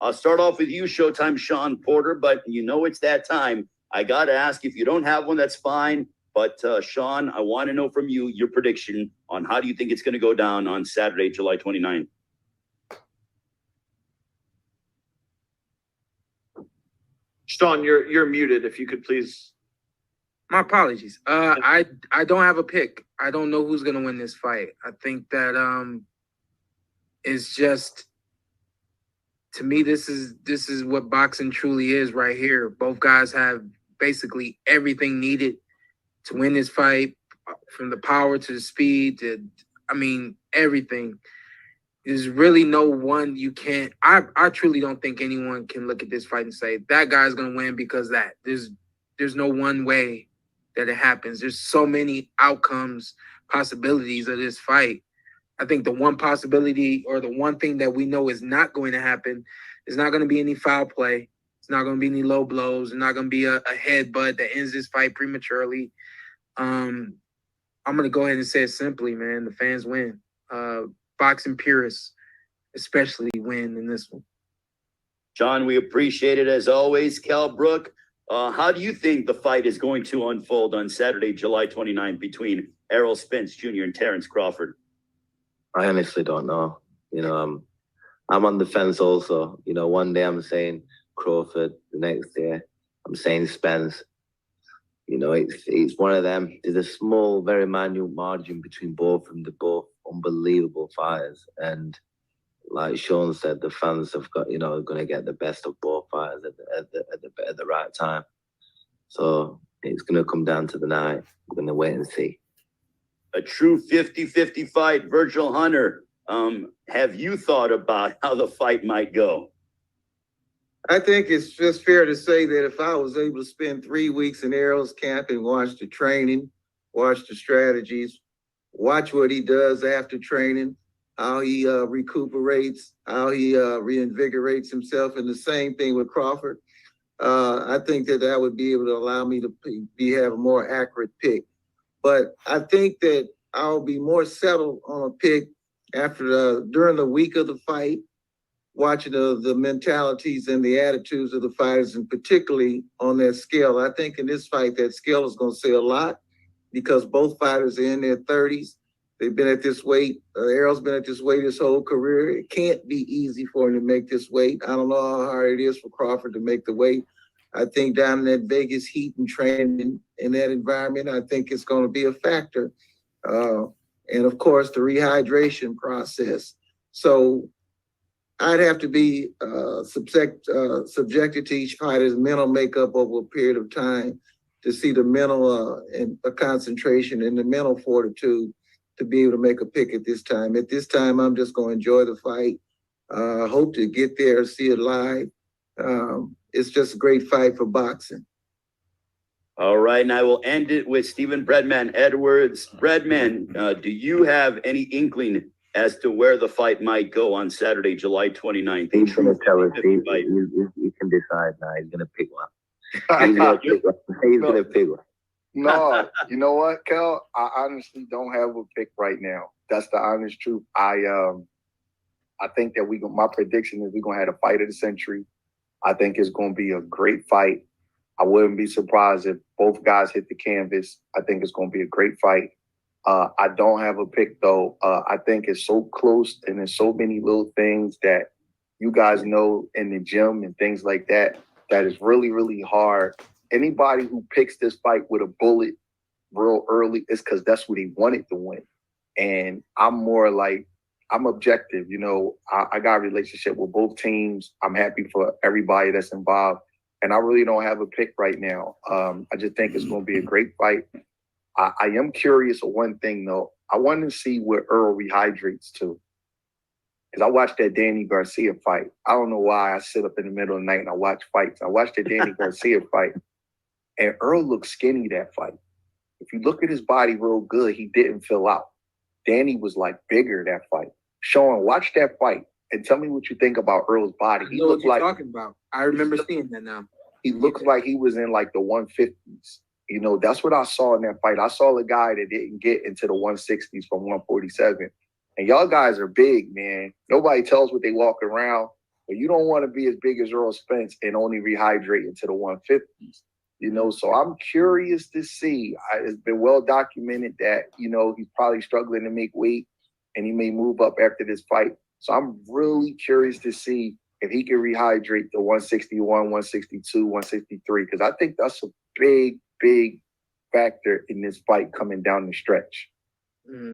I'll start off with you, Showtime Shawn Porter, but you know it's that time. I got to ask, if you don't have one, that's fine. But Shawn, I want to know from you your prediction on how do you think it's going to go down on Saturday, July 29th? Shawn, you're muted. If you could please. My apologies. I don't have a pick. I don't know who's gonna win this fight. I think that it's just, to me, this is what boxing truly is right here. Both guys have basically everything needed to win this fight, from the power to the speed to, everything. There's really no one you can't. I truly don't think anyone can look at this fight and say that guy's gonna win because that. There's no one way that it happens. There's so many outcomes, possibilities of this fight. I think the one possibility, or the one thing that we know is not going to happen, is not going to be any foul play. It's not going to be any low blows. It's not going to be a headbutt that ends this fight prematurely. I'm going to go ahead and say it simply, man. The fans win. Boxing purists especially win in this one. Shawn, we appreciate it as always. Kell Brook, how do you think the fight is going to unfold on Saturday, July 29th between Errol Spence Jr. and Terence Crawford? I honestly don't know. I'm on the fence also. One day I'm saying Crawford, the next day I'm saying Spence. It's one of them. There's a small, very minute margin between both of them. They're both unbelievable fighters. And like Shawn said, the fans have got, going to get the best of both fighters at the right time. So it's going to come down to the night. We're going to wait and see. A true 50-50 fight. Virgil Hunter, have you thought about how the fight might go? I think it's just fair to say that if I was able to spend 3 weeks in Errol's camp and watch the training, watch the strategies, watch what he does after training, how he recuperates, how he reinvigorates himself, and the same thing with Crawford, I think that would be able to allow me to have a more accurate pick. But I think that I'll be more settled on a pick during the week of the fight, watching the mentalities and the attitudes of the fighters, and particularly on that scale. I think in this fight, that scale is going to say a lot because both fighters are in their 30s. They've been at this weight. Errol's been at this weight his whole career. It can't be easy for him to make this weight. I don't know how hard it is for Crawford to make the weight. I think down in that Vegas heat and training in that environment, I think it's going to be a factor. And of course, the rehydration process. So I'd have to be subjected to each fighter's mental makeup over a period of time to see the mental and concentration and the mental fortitude to be able to make a pick at this time. At this time, I'm just going to enjoy the fight. Hope to get there, see it live. It's just a great fight for boxing. All right, and I will end it with Stephen Breadman Edwards. Breadman, do you have any inkling as to where the fight might go on Saturday, July 29th? He's going to tell us. He can decide now. He's going to pick one. He's going to pick one. No, you know what, Kell? I honestly don't have a pick right now. That's the honest truth. I think that my prediction is we're going to have a fight of the century. I think it's going to be a great fight. I wouldn't be surprised if both guys hit the canvas. I think it's going to be a great fight. I don't have a pick, though. I think it's so close and there's so many little things that you guys know in the gym and things like that is really, really hard. Anybody who picks this fight with a bullet real early is because that's what he wanted to win. And I'm more like, I'm objective. I got a relationship with both teams. I'm happy for everybody that's involved. And I really don't have a pick right now. I just think it's going to be a great fight. I am curious of one thing, though. I want to see where Earl rehydrates to. Because I watched that Danny Garcia fight. I don't know why I sit up in the middle of the night and I watch fights. I watched the Danny Garcia fight. And Earl looked skinny that fight. If you look at his body real good, he didn't fill out. Danny was like bigger that fight. Shawn, watch that fight and tell me what you think about Earl's body. He looked like talking about. I remember seeing that now. He looks like he was in like the 150s. That's what I saw in that fight. I saw a guy that didn't get into the 160s from 147. And y'all guys are big, man. Nobody tells what they walk around. but you don't want to be as big as Earl Spence and only rehydrate into the 150s. So I'm curious to see. It's been well documented that, he's probably struggling to make weight and he may move up after this fight. So I'm really curious to see if he can rehydrate the 161, 162, 163, because I think that's a big, big factor in this fight coming down the stretch. Mm.